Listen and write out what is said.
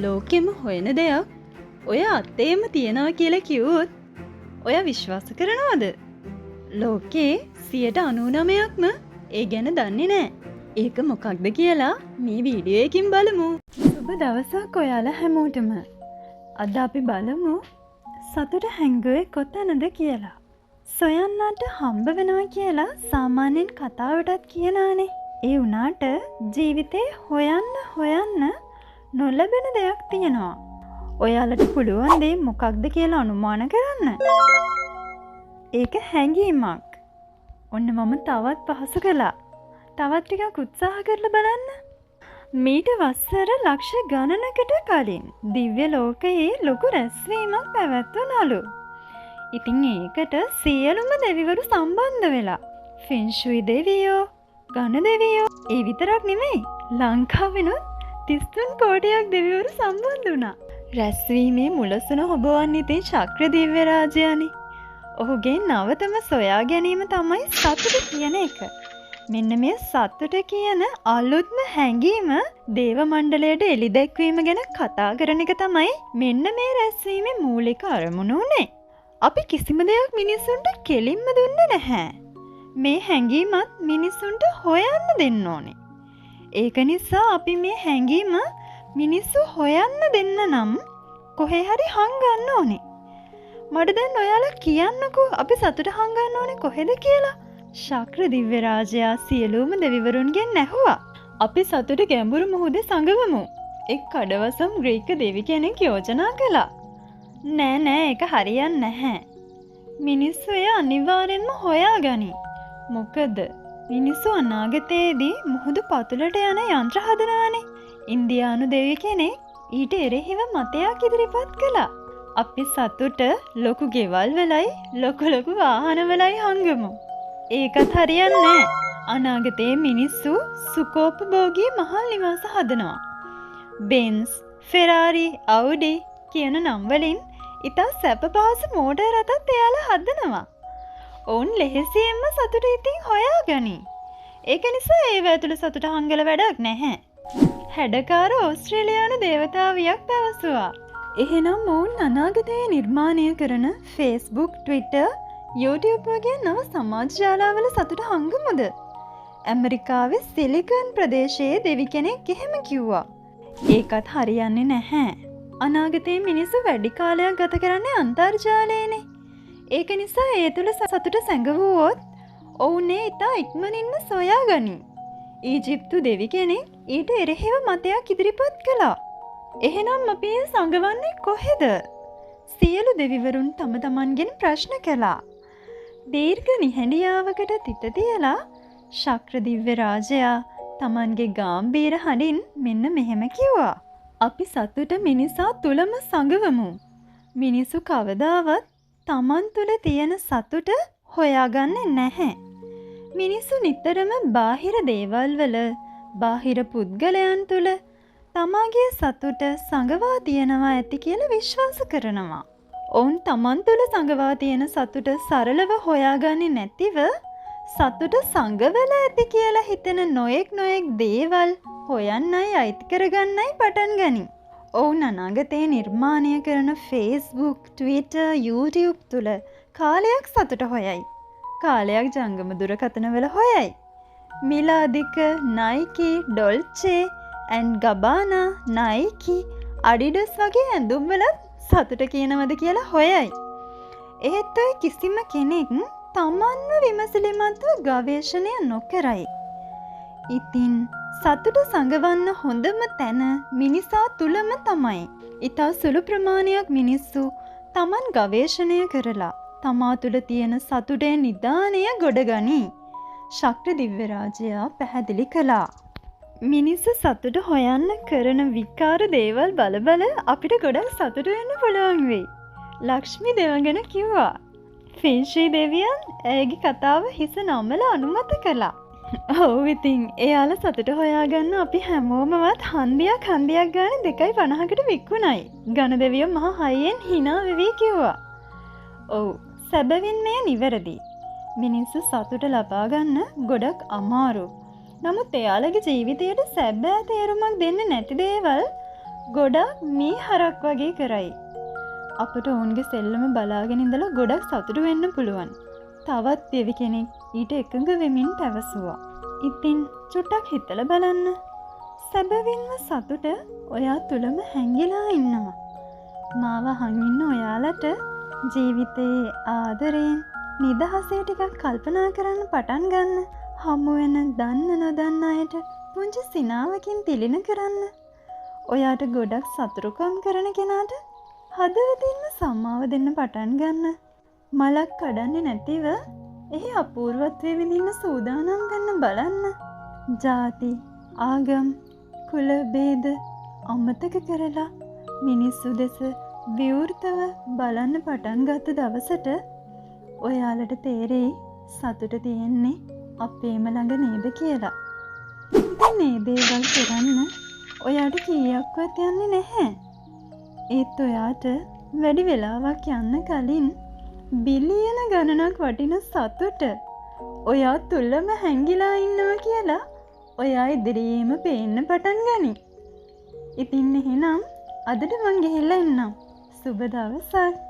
ලෝකෙම හොයන දෙයක් ඔය අත්තේම තියෙනවා කියලා කිව්වොත් ඔයා විශ්වාස කරනවද? ලෝකේ 99%ක්ම ඒ ගැන දන්නේ නැහැ. ඒක මොකක්ද කියලා මේ වීඩියෝ එකකින් බලමු. සුබ දවසක් ඔයාලා හැමෝටම. අද අපි බලමු සතුට හැංගුවේ කොතැනද කියලා. සොයන්නට හම්බ වෙනවා කියලා සාමාන්‍යයෙන් කතාවටත් කියනානේ. ඒ වුණාට ජීවිතේ හොයන්න නොලැබෙන දෙයක් තියෙනවා. ඔයාලට පුළුවන් දේ මොකක්ද කියලා අනුමාන කරන්න. ඒක හැඟීමක්. ඔන්න මම තවත් පහසු කළා. තවත් ටිකක් උත්සාහ කරලා බලන්න. මීට වසර ලක්ෂ ගණනකට කලින් දිව්‍ය ලෝකයේ ලොකු රැස්වීමක් පැවැත්වුණලු. ඉතින් ඒකට සියලුම දෙවිවරු සම්බන්ධ වෙලා ෆෙන්ෂුයි දෙවියෝ, ගණ දෙවියෝ, ඒ විතරක් නෙමෙයි ලංකාවෙනුත් 33 කෝටියක් දෙවිවරු සම්බන්ධ වුණා. රැස්වීමේ මුලසුන හොබවන්න ඉතින් ශක්‍ර දිව්‍ය රාජයානේ. ඔහුගේ නවතම සොයා ගැනීම තමයි සතුට කියන එක. මෙන්න මේ සතුට කියන අලුත්ම හැඟීම දේව මණ්ඩලයට එළි දැක්වීම ගැන කතා කරන එක තමයි මෙන්න මේ රැස්වීමේ මූලික අරමුණ උනේ. අපි කිසිම දෙයක් මිනිසුන්ට කෙලින්ම දුන්නේ නැහැ. මේ හැඟීමත් මිනිසුන්ට හොයන්න දෙන්න ඕනේ. ඒක නිසා අපි මේ හැඟීම මිනිස්සු හොයන්න දෙන්න නම් කොහේ හරි හංගන්න ඕනේ. මට දැන් ඔයාලා කියන්නකෝ අපි සතුට හංගන්න ඕනේ කොහෙද කියලා. ශක්‍ර දිව්‍ය රාජයා සියලුම දෙවිවරුන්ගෙන් ඇහුවා. අපි සතුට ගැඹුරු මුහුදේ සඟවමු. එක් කඩවසම් ග්‍රීක දෙවි කෙනෙක් යෝජනා කළා. නෑ ඒක හරියන්නේ නැහැ. මිනිස්සු එය අනිවාර්යෙන්ම හොයාගනි. මොකද මිනිස්සු අනාගතයේදී මුහුදු පතුලට යන යන්ත්‍ර හදනවානේ. ඉන්දියානු දෙවි කෙනෙක් ඊට එරෙහිව මතයක් ඉදිරිපත් කළා. අපි සතුට ලොකු ගෙවල් වලයි ලොකු වාහන වලයි හංගමු. ඒකත් හරියන්නේ නැහැ. අනාගතයේ මිනිස්සු සුඛෝපභෝගී මහල් නිවාස හදනවා. බෙන්ස්, ෆෙරාරි, අවුඩි කියන නම් වලින් ඉතා සැප පහසු මෝටර් රථත් එයාලා හදනවා. ඔවුන් ලෙහෙසියෙන්ම සතුට ඉතින් හොයාගනි. ඒක නිසා ඒව ඇතුළේ සතුට හංගල වැඩක් නැහැ. හැඩකාර ඕස්ට්‍රේලියානු දේවතාවියක් පැවසුවා. එහෙනම් ඔවුන් අනාගතයේ නිර්මාණය කරන Facebook, Twitter, YouTube වගේ නව සමාජ ජාලාවල සතුට හංගමුද? ඇමරිකාවේ සිලිකන් ප්‍රදේශයේ දෙවි කෙනෙක් එහෙම කිව්වා. ඒකත් හරියන්නේ නැහැ. අනාගතයේ මිනිස්සු වැඩි කාලයක් ගත කරන්නේ අන්තර්ජාලයේනේ. ඒක නිසා ඒ තුළ සතුට සැඟවුවොත් ඔවුන් ඒ ඉතා ඉක්මනින්ම සොයාගනි. ඊජිප්තු දෙවි කෙනෙක් ඊට එරෙහිව මතයක් ඉදිරිපත් කළා. එහෙනම් අපි සඟවන්නේ කොහෙද? සියලු දෙවිවරුන් තම තමන්ගෙන් ප්‍රශ්න කළා. දීර්ඝ නිහඬියාවකට තිත තියලා ශක්‍ර දිව්‍ය රාජයා තමන්ගේ ගාම්භීර හඬින් මෙන්න මෙහෙම කිව්වා. අපි සතුට මිනිසා තුලම සඟවමු. මිනිසු කවදාවත් තමන් තුළ තියෙන සතුට හොයාගන්නේ නැහැ. මිනිස්සු නිතරම බාහිර දේවල් වල, බාහිර පුද්ගලයන් තුළ තමාගේ සතුට සඟවා තියෙනවා ඇති කියලා විශ්වාස කරනවා. ඔවුන් තමන් තුළ සඟවා තියෙන සතුට සරලව හොයාගන්නේ නැතිව සතුට සංගවලා ඇති කියලා හිතෙන නොයෙක් දේවල් හොයන්නයි අයිති කරගන්නයි පටන් ගනි. ඔවුන් අනාගතයේ නිර්මාණය කරන Facebook, Twitter, YouTube තුළ කාලයක් සතුට හොයයි. කාලයක් ජංගම දුරකථනවල හොයයි. මිල අධික Nike, Dolce and Gabbana, Nike, Adidas වගේ ඇඳුම් වලත් සතුට කියනවද කියලා හොයයි. ඒත් ඔය කිසිම කෙනෙක් තමන්ව විමසිලිමත්ව ගවේෂණය නොකරයි. ඉතින් සතුට සඟවන්න හොඳම තැන මිනිසා තුලම තමයි. ඊට සුළු ප්‍රමාණයක් මිනිස්සු තමන් ගවේෂණය කරලා තමා තුළ තියෙන සතුටේ නිදානය ගොඩගනි. ශක්‍ර දිව්‍ය රාජයා පැහැදිලි කළා. මිනිස්සු සතුට හොයන්න කරන විකාර දේවල් බල අපිට ගොඩක් සතුට වෙන්න පුළුවන් වෙයි. ලක්ෂ්මී දෙවඟන කිව්වා. ෆෙන්ෂුයි දෙවියන් ඇයගේ කතාව හිස නමලා අනුමත කළා. ඔව් ඉතින් එයාලා සතුට හොයාගන්න අපි හැමෝමවත් හන්දියක් ගානේ 2.50කට විකුණයි. ඝන දෙවියෝ මහා හයියෙන් hina වෙවි කිව්වා. ඔව් සැබවින් මෙය නිවැරදි. මිනිස්සු සතුට ලබා ගන්න ගොඩක් අමාරු. නමුත් එයාලගේ ජීවිතයට සැබෑ තේරුමක් දෙන්නේ නැති දේවල් ගොඩක් මේ හරක් වගේ කරයි. අපට ඔවුන්ගේ සෙල්ලම බලාගෙන ඉඳලා ගොඩක් සතුටු වෙන්න පුළුවන්. තවත් දෙවි කෙනෙක් ඊට එකඟ වෙමින් පැවසුවා. ඉතින් චුට්ටක් හිතලා බලන්න. සැබවින්ම සතුට ඔයා තුලම හැංගිලා ඉන්නවා. මාව අහන් ඉන්න ඔයාලට ජීවිතයේ ආදරයෙන් නිදහසේ ටිකක් කල්පනා කරන්න පටන් ගන්න. හමු වෙන දන්න නොදන්න අයට පුංචි සිනාවකින් තිලින කරන්න. ඔයාට ගොඩක් සතුරුකම් කරන කෙනාට හදවතින්ම සම්මාව දෙන්න පටන් ගන්න. මලක් කඩන්නේ නැතිව එහි අපූර්වත්වය විඳින්න සූදානම් වෙන්න බලන්න. ජාති, ආගම්, කුල ભેද අමතක කරලා මිනිස්සු දෙස විවෘතව බලන්න පටන් ගත්ත දවසට ඔයාලට තේරෙයි සතුට තියෙන්නේ අපේම ළඟ නේද කියලා. ඉතින් මේ දේවල් කරන්න ඔයාට කීයක්වත් යන්නේ නැහැ. ඒත් ඔයාට වැඩි වෙලාවක් යන්න කලින් බිලියන ගණනක් වටින සතුට ඔයා තුලම හැංගිලා ඉන්නවා කියලා ඔයා ඉදිරියේම පේන්න පටන් ගනි. ඉතින් එහෙනම් අදට මං ගිහිල්ලා එන්නම්. සුබ දවසක්.